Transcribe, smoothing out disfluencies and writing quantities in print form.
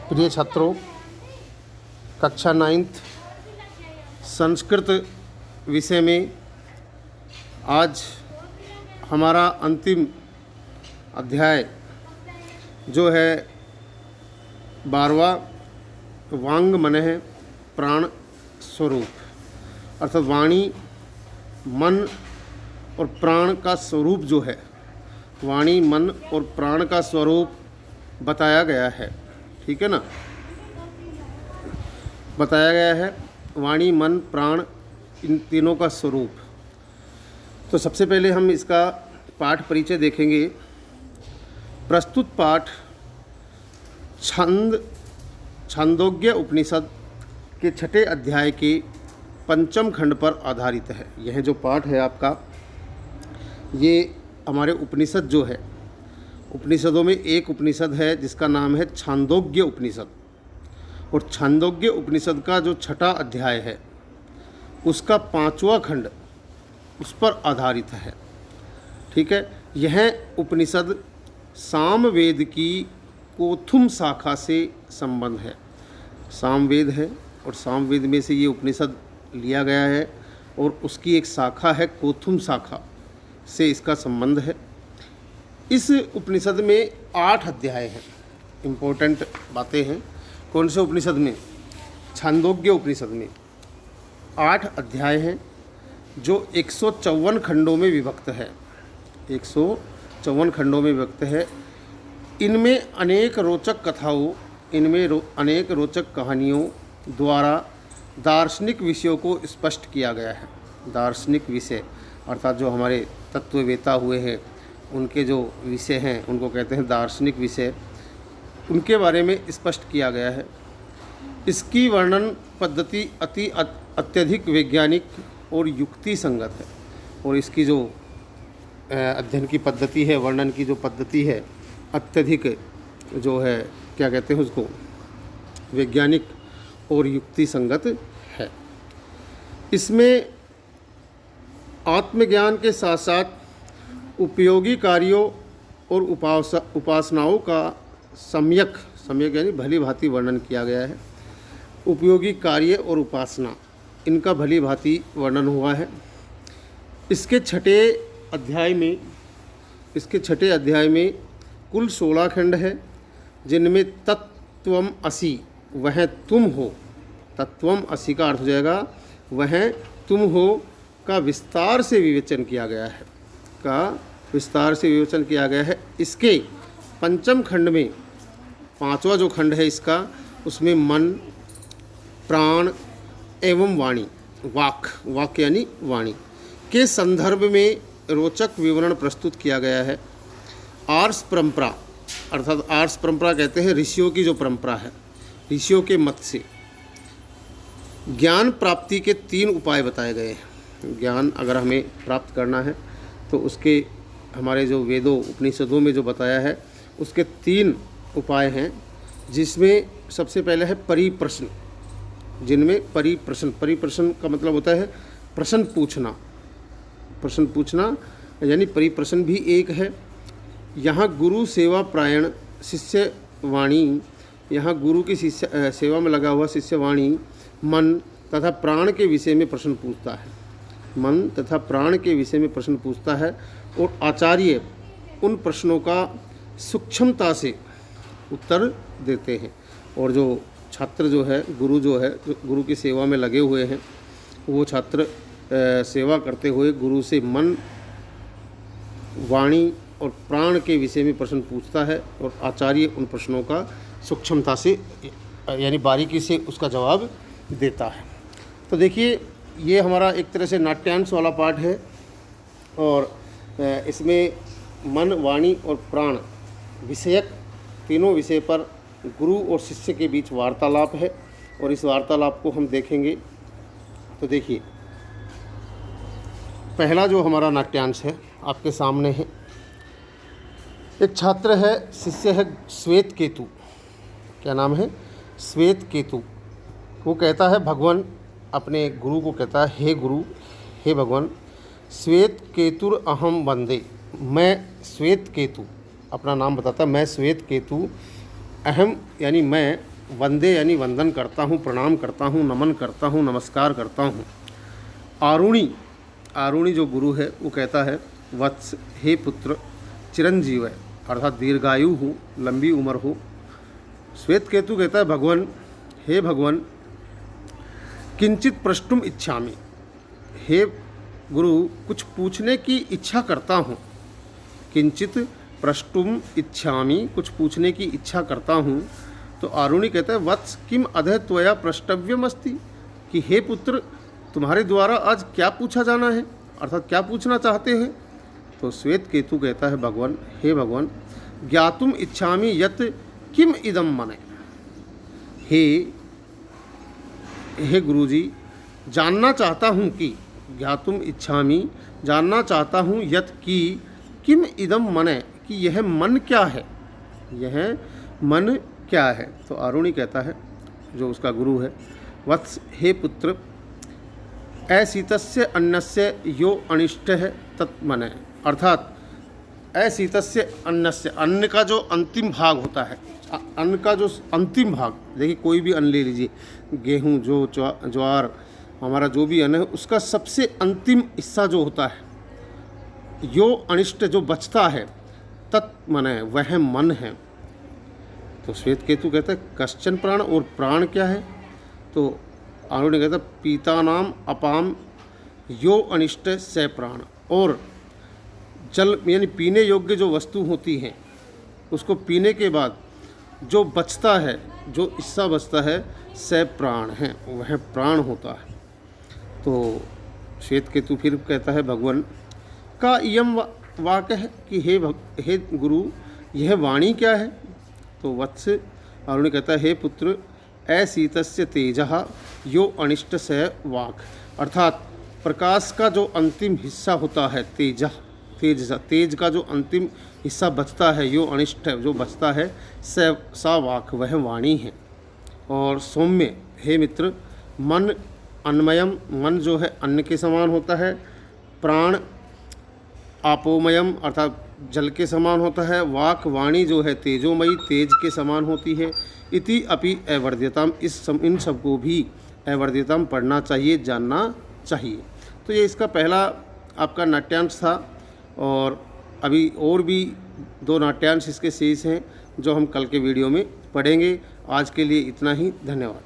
प्रिय छात्रों, कक्षा 9th संस्कृत विषय में आज हमारा अंतिम अध्याय जो है 12वां वांग मनः प्राण स्वरूप, अर्थात वाणी, मन और प्राण का स्वरूप जो है, वाणी, मन और प्राण का स्वरूप बताया गया है। ठीक है ना, बताया गया है वाणी, मन, प्राण, इन तीनों का स्वरूप। तो सबसे पहले हम इसका पाठ परिचय देखेंगे। प्रस्तुत पाठ छांदोग्य उपनिषद के 6ठे अध्याय के 5म खंड पर आधारित है। यह जो पाठ है आपका, ये हमारे उपनिषद जो है, उपनिषदों में एक उपनिषद है जिसका नाम है छांदोग्य उपनिषद, और छांदोग्य उपनिषद का जो 6ठा अध्याय है उसका 5वां खंड उस पर आधारित है। ठीक है, यह उपनिषद सामवेद की कोथुम शाखा से संबंध है। सामवेद है और सामवेद में से ये उपनिषद लिया गया है, और उसकी एक शाखा है कोथुम शाखा से इसका संबंध है। इस उपनिषद में 8 अध्याय हैं। इम्पोर्टेंट बातें हैं। कौन से उपनिषद में? छांदोग्य उपनिषद में 8 अध्याय हैं जो 154 खंडों में विभक्त है। 154 खंडों में विभक्त है। इनमें अनेक रोचक कथाओं, अनेक रोचक कहानियों द्वारा दार्शनिक विषयों को स्पष्ट किया गया है। दार्शनिक विषय अर्थात जो हमारे तत्ववेता हुए हैं, उनके जो विषय हैं उनको कहते हैं दार्शनिक विषय, उनके बारे में स्पष्ट किया गया है। इसकी वर्णन पद्धति अत्यधिक वैज्ञानिक और युक्ति संगत है, और इसकी जो अध्ययन की पद्धति है, वर्णन की जो पद्धति है, अत्यधिक जो है, क्या कहते हैं उसको, वैज्ञानिक और युक्ति संगत है। इसमें आत्मज्ञान के साथ साथ उपयोगी कार्यों और उपासनाओं का सम्यक यानी भली भांति वर्णन किया गया है। उपयोगी कार्य और उपासना, इनका भली भांति वर्णन हुआ है। इसके 6ठे अध्याय में कुल 16 खंड है, जिनमें तत्वम असि, वह तुम हो, तत्वम असि का अर्थ हो जाएगा वह तुम हो, का विस्तार से विवेचन किया गया है। इसके 5म खंड में, 5वां जो खंड है इसका, उसमें मन, प्राण एवं वाणी, वाक यानी वाणी के संदर्भ में रोचक विवरण प्रस्तुत किया गया है। आर्ष परंपरा, अर्थात आर्ष परंपरा कहते हैं ऋषियों की जो परंपरा है, ऋषियों के मत से ज्ञान प्राप्ति के 3 उपाय बताए गए हैं। ज्ञान अगर हमें प्राप्त करना है तो उसके, हमारे जो वेदों उपनिषदों में जो बताया है, उसके 3 उपाय हैं, जिसमें सबसे पहले है परिप्रश्न, जिनमें परिप्रश्न का मतलब होता है प्रश्न पूछना, यानी परिप्रश्न भी एक है। यहाँ गुरु सेवा प्रायण शिष्य वाणी, यहाँ गुरु की सेवा में लगा हुआ शिष्य वाणी मन तथा प्राण के विषय में प्रश्न पूछता है, और आचार्य उन प्रश्नों का सूक्ष्मता से उत्तर देते हैं। और जो छात्र जो है, गुरु की सेवा में लगे हुए हैं, वो छात्र सेवा करते हुए गुरु से मन, वाणी और प्राण के विषय में प्रश्न पूछता है, और आचार्य उन प्रश्नों का सूक्ष्मता से यानी बारीकी से उसका जवाब देता है। तो देखिए, ये हमारा एक तरह से नाट्यांश वाला पाठ है, और इसमें मन, वाणी और प्राण विषयक तीनों विषय पर गुरु और शिष्य के बीच वार्तालाप है, और इस वार्तालाप को हम देखेंगे। तो देखिए, पहला जो हमारा नाट्यांश है आपके सामने है। एक छात्र है, शिष्य है श्वेत केतु। क्या नाम है? श्वेत केतु। वो कहता है, भगवान अपने गुरु को कहता है, हे गुरु, हे भगवान, श्वेत केतुर अहम वंदे, मैं श्वेत केतु, अपना नाम बताता, मैं श्वेत केतु, अहम यानी मैं, वंदे यानी वंदन करता हूँ, प्रणाम करता हूँ, नमन करता हूँ, नमस्कार करता हूँ। आरुणि, आरुणि जो गुरु है वो कहता है वत्स, हे पुत्र, चिरंजीव है अर्थात दीर्घायु हो, लंबी उम्र हो। श्वेत केतु कहता है भगवान, हे भगवान, किंचित प्रष्टुम इच्छामि, हे गुरु कुछ पूछने की इच्छा करता हूँ। किंचित प्रष्टुम इच्छामि, कुछ पूछने की इच्छा करता हूँ। तो आरुणि कहता है वत्स किम अधः त्वया प्रष्टव्यम अस्ति, कि हे पुत्र तुम्हारे द्वारा आज क्या पूछा जाना है, अर्थात क्या पूछना चाहते हैं। तो श्वेत केतु कहता है भगवान, हे भगवान, ज्ञातुम इच्छामि यत् किम इदम मने, हे गुरुजी जानना चाहता हूँ कि, ज्ञातुम इच्छामि जानना चाहता हूँ, यत् कि किम इदम मने, कि यह मन क्या है, यह मन क्या है। तो आरुणि कहता है जो उसका गुरु है, वत्स, हे पुत्र, अशीतस्य अन्नस्य यो अनिष्ट है तत्मने, अर्थात अशीतस्य अन्नस्य, अन्न का जो अंतिम भाग होता है, अन्न का जो अंतिम भाग, देखिए कोई भी अन्न ले लीजिए, गेहूँ, जो ज्वार, हमारा जो भी अन्न है उसका सबसे अंतिम हिस्सा जो होता है, यो अनिष्ट जो बचता है, तत् मने वह मन है। तो श्वेत केतु कहता है कश्चन प्राण, और प्राण क्या है। तो आरुणि कहता है पीतानाम अपाम यो अनिष्ट स प्राण, और जल यानी पीने योग्य जो वस्तु होती हैं उसको पीने के बाद जो बचता है, जो हिस्सा बचता है, स प्राण है, वह प्राण होता है। तो श्वेत केतु फिर कहता है भगवान का इयम वाक्य है, कि हे गुरु यह वाणी क्या है। तो वत्स, आरुणि कहता है हे पुत्र, अशीतस्य तेजः यो अनिष्ट स वाक्, अर्थात प्रकाश का जो अंतिम हिस्सा होता है, तेज का जो अंतिम हिस्सा बचता है, यो अनिष्ट जो बचता है, सा वाक् वह वाणी है। और सौम्य, हे मित्र, मन अन्नमयम, मन जो है अन्न के समान होता है, प्राण आपोमयम अर्थात जल के समान होता है, वाक वाणी जो है तेजोमयी, तेज के समान होती है। इति अपि अवर्ध्यताम, इन सबको भी अवर्ध्यताम पढ़ना चाहिए, जानना चाहिए। तो ये इसका पहला आपका नाट्यांश था, और अभी और भी 2 नाट्यांश इसके शेष हैं जो हम कल के वीडियो में पढ़ेंगे। आज के लिए इतना ही, धन्यवाद।